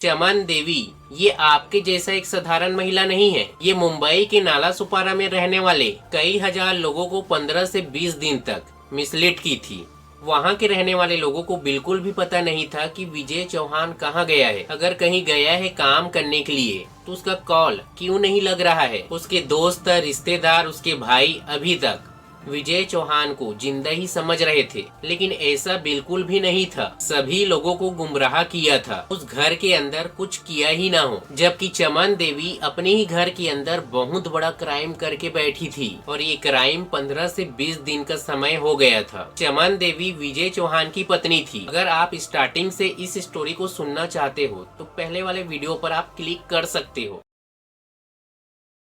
चमन देवी ये आपके जैसा एक साधारण महिला नहीं है। ये मुंबई के नाला सुपारा में रहने वाले कई हजार लोगों को 15 से 20 दिन तक मिसलीड की थी। वहाँ के रहने वाले लोगों को बिल्कुल भी पता नहीं था कि विजय चौहान कहाँ गया है। अगर कहीं गया है काम करने के लिए तो उसका कॉल क्यों नहीं लग रहा है। उसके दोस्त, रिश्तेदार, उसके भाई अभी तक विजय चौहान को जिंदा ही समझ रहे थे, लेकिन ऐसा बिल्कुल भी नहीं था। सभी लोगों को गुमराह किया था। उस घर के अंदर कुछ किया ही ना हो, जबकि चमन देवी अपने ही घर के अंदर बहुत बड़ा क्राइम करके बैठी थी और ये क्राइम 15 से 20 दिन का समय हो गया था। चमन देवी विजय चौहान की पत्नी थी। अगर आप स्टार्टिंग से इस स्टोरी को सुनना चाहते हो तो पहले वाले वीडियो पर आप क्लिक कर सकते हो।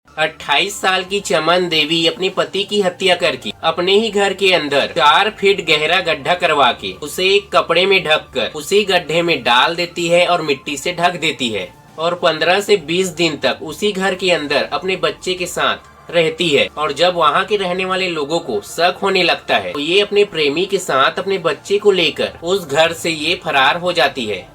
28 साल की चमन देवी अपने पति की हत्या करके अपने ही घर के अंदर 4 फीट गहरा गड्ढा करवा के उसे एक कपड़े में ढककर उसी गड्ढे में डाल देती है और मिट्टी से ढक देती है और 15 से 20 दिन तक उसी घर के अंदर अपने बच्चे के साथ रहती है। और जब वहाँ के रहने वाले लोगों को शक होने लगता है तो ये अपने प्रेमी के साथ अपने बच्चे को लेकर उस घर से ये फरार हो जाती है।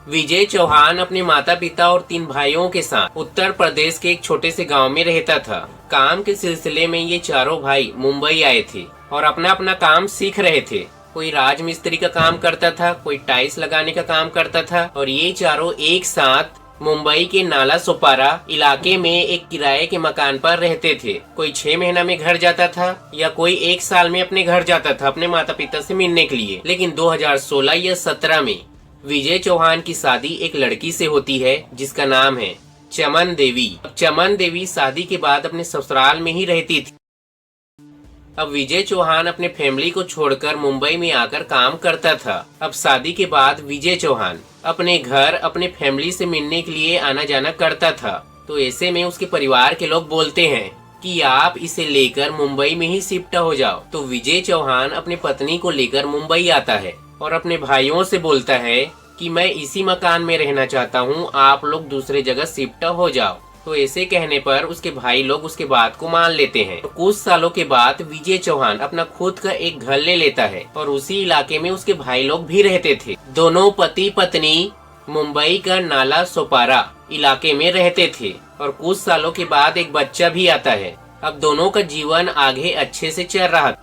विजय चौहान अपने माता पिता और 3 भाइयों के साथ उत्तर प्रदेश के एक छोटे से गांव में रहता था। काम के सिलसिले में ये चारों भाई मुंबई आए थे और अपना अपना काम सीख रहे थे। कोई राजमिस्त्री का काम करता था, कोई टाइल्स लगाने का काम करता था और ये चारों एक साथ मुंबई के नाला सुपारा इलाके में एक किराए के मकान पर रहते थे। कोई 6 महीना में घर जाता था या कोई 1 साल में अपने घर जाता था अपने माता पिता से मिलने के लिए। लेकिन 2016 या 17 में विजय चौहान की शादी एक लड़की से होती है जिसका नाम है चमन देवी। चमन देवी शादी के बाद अपने ससुराल में ही रहती थी। अब विजय चौहान अपने फैमिली को छोड़कर मुंबई में आकर काम करता था। अब शादी के बाद विजय चौहान अपने घर अपने फैमिली से मिलने के लिए आना जाना करता था। तो ऐसे में उसके परिवार के लोग बोलते हैं कि आप इसे लेकर मुंबई में ही शिफ्ट हो जाओ। तो विजय चौहान अपनी पत्नी को लेकर मुंबई आता है और अपने भाइयों से बोलता है कि मैं इसी मकान में रहना चाहता हूँ, आप लोग दूसरे जगह शिफ्ट हो जाओ। तो ऐसे कहने पर उसके भाई लोग उसके बात को मान लेते हैं। तो कुछ सालों के बाद विजय चौहान अपना खुद का एक घर ले लेता है और उसी इलाके में उसके भाई लोग भी रहते थे। दोनों पति पत्नी मुंबई का नाला सोपारा इलाके में रहते थे और कुछ सालों के बाद एक बच्चा भी आता है। अब दोनों का जीवन आगे अच्छे से चल रहा था।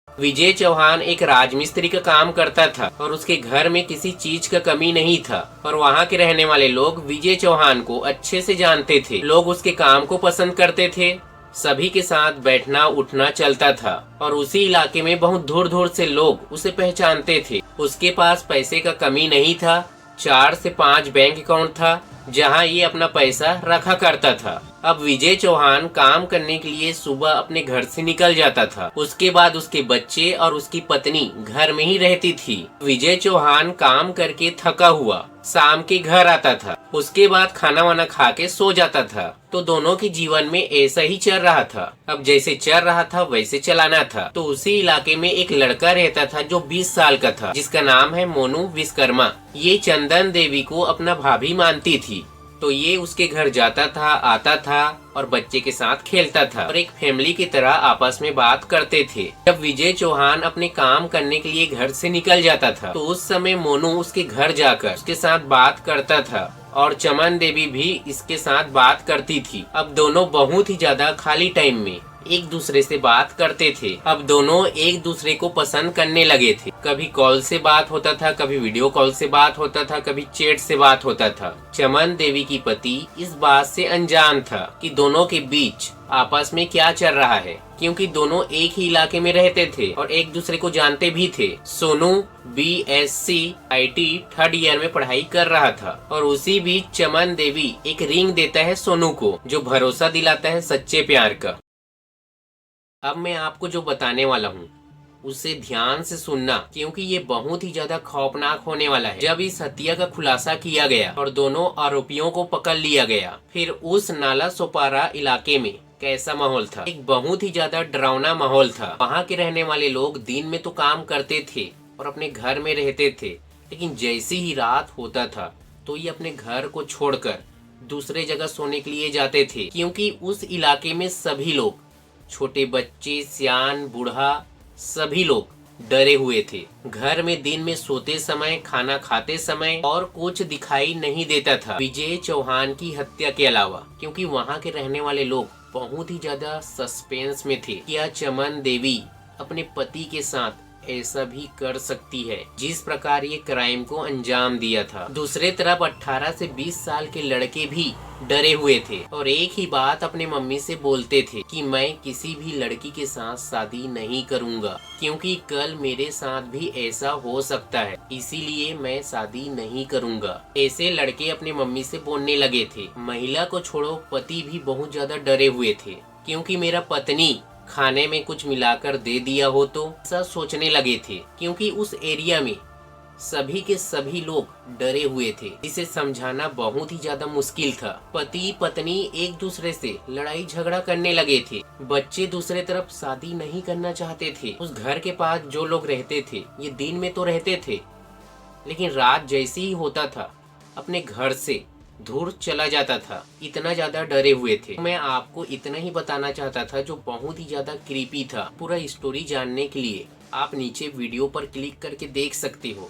विजय चौहान एक राजमिस्त्री का काम करता था और उसके घर में किसी चीज का कमी नहीं था और वहाँ के रहने वाले लोग विजय चौहान को अच्छे से जानते थे। लोग उसके काम को पसंद करते थे। सभी के साथ बैठना उठना चलता था और उसी इलाके में बहुत दूर दूर से लोग उसे पहचानते थे। उसके पास पैसे का कमी नहीं था। 4 से 5 बैंक अकाउंट था जहां ये अपना पैसा रखा करता था। अब विजय चौहान काम करने के लिए सुबह अपने घर से निकल जाता था। उसके बाद उसके बच्चे और उसकी पत्नी घर में ही रहती थी। विजय चौहान काम करके थका हुआ शाम के घर आता था। उसके बाद खाना वाना खा के सो जाता था। तो दोनों के जीवन में ऐसा ही चल रहा था। अब जैसे चल रहा था वैसे चलाना था। तो उसी इलाके में एक लड़का रहता था जो 20 साल का था, जिसका नाम है मोनू विश्वकर्मा। ये चंदन देवी को अपना भाभी मानती थी। तो ये उसके घर जाता था, आता था और बच्चे के साथ खेलता था और एक फैमिली की तरह आपस में बात करते थे। जब विजय चौहान अपने काम करने के लिए घर से निकल जाता था तो उस समय मोनू उसके घर जाकर उसके साथ बात करता था और चमन देवी भी इसके साथ बात करती थी। अब दोनों बहुत ही ज्यादा खाली टाइम में एक दूसरे से बात करते थे। अब दोनों एक दूसरे को पसंद करने लगे थे। कभी कॉल से बात होता था, कभी वीडियो कॉल से बात होता था, कभी चैट से बात होता था। चमन देवी की पति इस बात से अनजान था कि दोनों के बीच आपस में क्या चल रहा है, क्योंकि दोनों एक ही इलाके में रहते थे और एक दूसरे को जानते भी थे। Sonu BSc IT 3rd year में पढ़ाई कर रहा था और उसी बीच चमन देवी एक रिंग देता है सोनू को, जो भरोसा दिलाता है सच्चे प्यार का। अब मैं आपको जो बताने वाला हूँ उसे ध्यान से सुनना, क्योंकि ये बहुत ही ज्यादा खौफनाक होने वाला है। जब इस हत्या का खुलासा किया गया और दोनों आरोपियों को पकड़ लिया गया, फिर उस नाला सोपारा इलाके में कैसा माहौल था। एक बहुत ही ज्यादा डरावना माहौल था। वहाँ के रहने वाले लोग दिन में तो काम करते थे और अपने घर में रहते थे, लेकिन जैसी ही रात होता था तो ये अपने घर को छोड़कर दूसरे जगह सोने के लिए जाते थे, क्योंकि उस इलाके में सभी लोग, छोटे बच्चे, सियान, बूढ़ा, सभी लोग डरे हुए थे। घर में दिन में सोते समय, खाना खाते समय और कुछ दिखाई नहीं देता था विजय चौहान की हत्या के अलावा, क्योंकि वहाँ के रहने वाले लोग बहुत ही ज्यादा सस्पेंस में थे। क्या चमन देवी अपने पति के साथ ऐसा भी कर सकती है जिस प्रकार ये क्राइम को अंजाम दिया था। दूसरे तरफ 18 से 20 साल के लड़के भी डरे हुए थे और एक ही बात अपने मम्मी से बोलते थे कि मैं किसी भी लड़की के साथ शादी नहीं करूंगा, क्योंकि कल मेरे साथ भी ऐसा हो सकता है, इसीलिए मैं शादी नहीं करूंगा। ऐसे लड़के अपनी मम्मी से बोलने लगे थे। महिला को छोड़ो, पति भी बहुत ज्यादा डरे हुए थे, क्योंकि मेरा पत्नी खाने में कुछ मिलाकर दे दिया हो तो ऐसा सोचने लगे थे, क्योंकि उस एरिया में सभी के सभी लोग डरे हुए थे। इसे समझाना बहुत ही ज्यादा मुश्किल था। पति पत्नी एक दूसरे से लड़ाई झगड़ा करने लगे थे। बच्चे दूसरे तरफ शादी नहीं करना चाहते थे। उस घर के पास जो लोग रहते थे ये दिन में तो रहते थे, लेकिन रात जैसे ही होता था अपने घर से दूर चला जाता था। इतना ज्यादा डरे हुए थे। मैं आपको इतना ही बताना चाहता था जो बहुत ही ज्यादा क्रीपी था। पूरा स्टोरी जानने के लिए आप नीचे वीडियो पर क्लिक करके देख सकते हो।